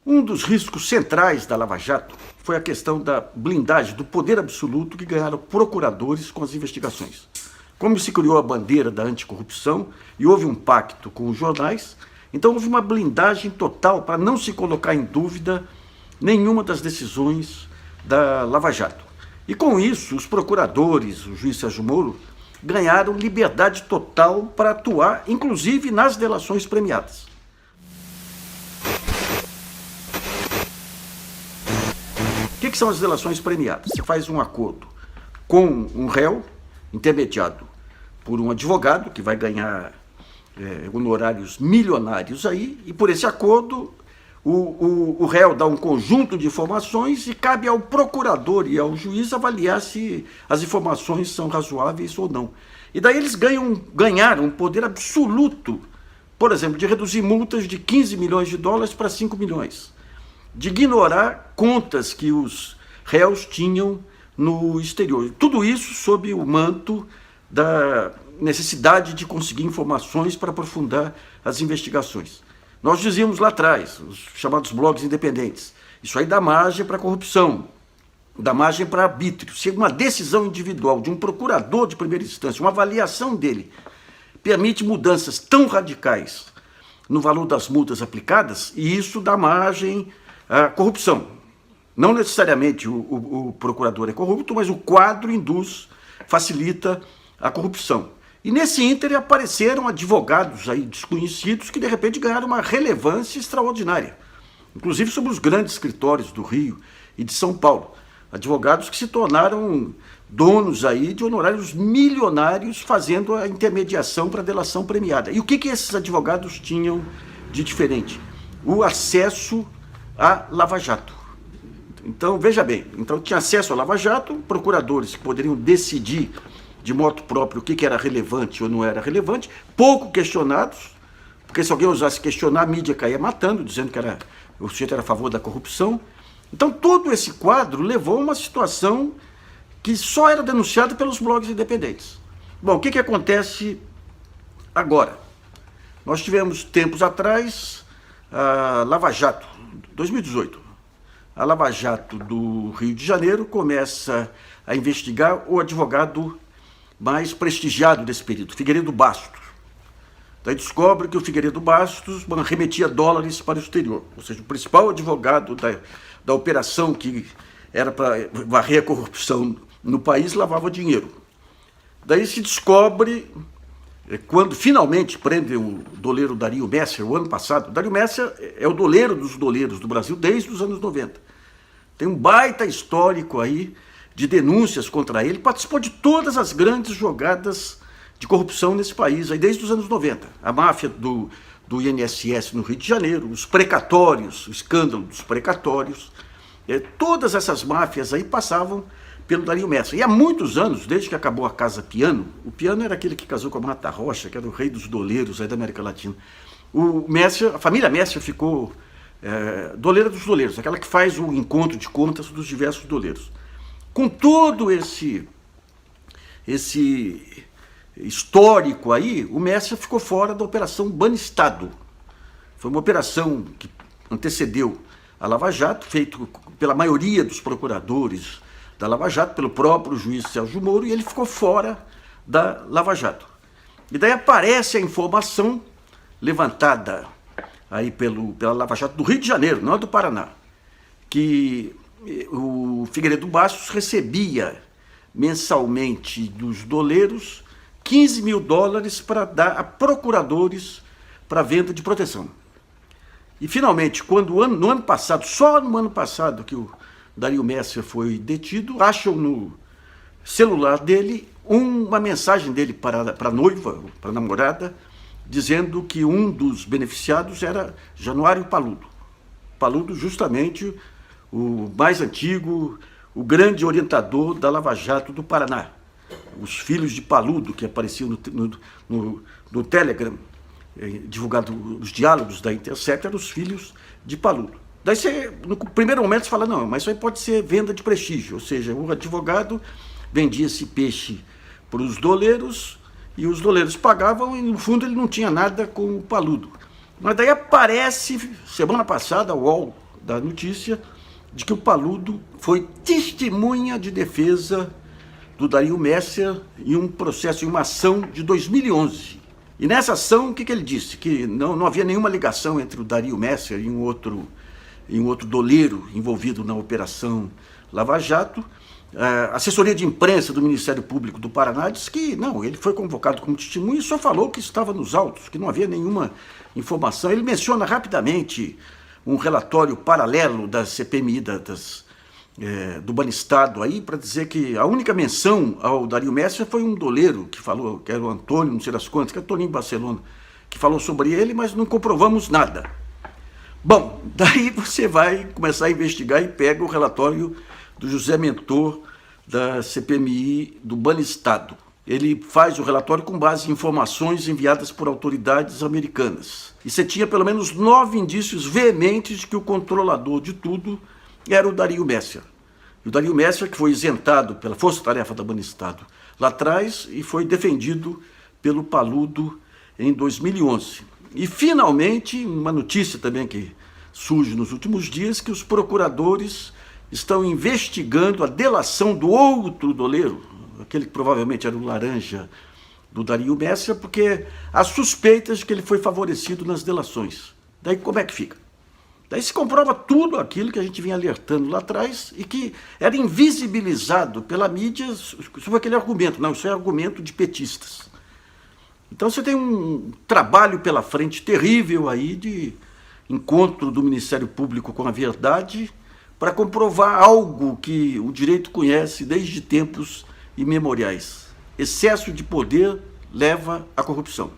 Um dos riscos centrais da Lava Jato foi a questão da blindagem do poder absoluto que ganharam procuradores com as investigações. Como se criou a bandeira da anticorrupção e houve um pacto com os jornais, então houve uma blindagem total para não se colocar em dúvida nenhuma das decisões da Lava Jato. E com isso, os procuradores, o juiz Sérgio Moro, ganharam liberdade total para atuar, inclusive nas delações premiadas. O que são as delações premiadas? Você faz um acordo com um réu, intermediado por um advogado, que vai ganhar honorários milionários aí, e por esse acordo o réu dá um conjunto de informações e cabe ao procurador e ao juiz avaliar se as informações são razoáveis ou não. E daí eles ganharam um poder absoluto, por exemplo, de reduzir multas de 15 milhões de dólares para 5 milhões, de ignorar contas que os réus tinham no exterior. Tudo isso sob o manto da necessidade de conseguir informações para aprofundar as investigações. Nós dizíamos lá atrás, os chamados blogs independentes, isso aí dá margem para corrupção, dá margem para arbítrio. Se uma decisão individual de um procurador de primeira instância, uma avaliação dele, permite mudanças tão radicais no valor das multas aplicadas, e isso dá margem à corrupção. Não necessariamente o procurador é corrupto, mas o quadro induz, facilita a corrupção. E nesse ínterim apareceram advogados aí desconhecidos que de repente ganharam uma relevância extraordinária, inclusive sobre os grandes escritórios do Rio e de São Paulo. Advogados que se tornaram donos aí de honorários milionários fazendo a intermediação para a delação premiada. E o que esses advogados tinham de diferente? O acesso à Lava Jato. Então, veja bem, tinha acesso à Lava Jato, procuradores que poderiam decidir de modo próprio o que era relevante ou não era relevante, pouco questionados, porque se alguém ousasse questionar, a mídia caía matando, dizendo que o sujeito era a favor da corrupção. Então todo esse quadro levou a uma situação que só era denunciada pelos blogs independentes. Bom, o que acontece agora? Nós tivemos tempos atrás a Lava Jato, 2018. A Lava Jato do Rio de Janeiro começa a investigar o advogado mais prestigiado desse período, Figueiredo Bastos. Daí descobre que o Figueiredo Bastos remetia dólares para o exterior, ou seja, o principal advogado da operação que era para varrer a corrupção no país, lavava dinheiro. Daí se descobre, quando finalmente prendem o doleiro Dario Messer, o ano passado. Dario Messer é o doleiro dos doleiros do Brasil desde os anos 90. Tem um baita histórico aí de denúncias contra ele, participou de todas as grandes jogadas de corrupção nesse país, aí desde os anos 90. A máfia do INSS no Rio de Janeiro, os precatórios, o escândalo dos precatórios, todas essas máfias aí passavam pelo Dario Messer. E há muitos anos, desde que acabou a Casa Piano, o Piano era aquele que casou com a Marta Rocha, que era o rei dos doleiros aí da América Latina. A família Messer ficou doleira dos doleiros, aquela que faz o encontro de contas dos diversos doleiros. Com todo esse histórico aí, o Messer ficou fora da Operação Banestado. Foi uma operação que antecedeu a Lava Jato, feito pela maioria dos procuradores da Lava Jato, pelo próprio juiz Sérgio Moro, e ele ficou fora da Lava Jato. E daí aparece a informação levantada aí pela Lava Jato do Rio de Janeiro, não é do Paraná, que o Figueiredo Bastos recebia mensalmente dos doleiros 15 mil dólares para dar a procuradores para venda de proteção. E finalmente, no ano passado, só no ano passado que o Dario Messer foi detido, acham no celular dele uma mensagem dele para a noiva, para a namorada, dizendo que um dos beneficiados era Januário Paludo. Paludo, justamente o mais antigo, o grande orientador da Lava Jato do Paraná. Os filhos de Paludo, que apareciam no Telegram, divulgado os diálogos da Intercept, eram os filhos de Paludo. Daí você, no primeiro momento, você fala, não, mas isso aí pode ser venda de prestígio, ou seja, o advogado vendia esse peixe para os doleiros e os doleiros pagavam e, no fundo, ele não tinha nada com o Paludo. Mas daí aparece, semana passada, o UOL da notícia de que o Paludo foi testemunha de defesa do Dario Messer em um processo, em uma ação de 2011. E nessa ação, o que ele disse? Que não havia nenhuma ligação entre o Dario Messer e um outro doleiro envolvido na Operação Lava Jato. A assessoria de imprensa do Ministério Público do Paraná disse que não, ele foi convocado como testemunha e só falou que estava nos autos, que não havia nenhuma informação. Ele menciona rapidamente um relatório paralelo da CPMI do Banestado aí, para dizer que a única menção ao Dario Messer foi um doleiro que falou, que era o Antônio, não sei das quantas, que é o Toninho Barcelona, que falou sobre ele, mas não comprovamos nada. Bom, daí você vai começar a investigar e pega o relatório do José Mentor, da CPMI do Banestado. Ele faz o relatório com base em informações enviadas por autoridades americanas. E você tinha pelo menos 9 indícios veementes de que o controlador de tudo era o Dario Messer. E o Dario Messer, que foi isentado pela Força-Tarefa da Banestado lá atrás e foi defendido pelo Paludo em 2011. E, finalmente, uma notícia também que surge nos últimos dias, que os procuradores estão investigando a delação do outro doleiro, aquele que provavelmente era o laranja do Dario Messer, porque há suspeitas de que ele foi favorecido nas delações. Daí como é que fica? Daí se comprova tudo aquilo que a gente vinha alertando lá atrás e que era invisibilizado pela mídia sobre aquele argumento. Não, isso é argumento de petistas. Então você tem um trabalho pela frente terrível aí de encontro do Ministério Público com a verdade para comprovar algo que o direito conhece desde tempos imemoriais. Excesso de poder leva à corrupção.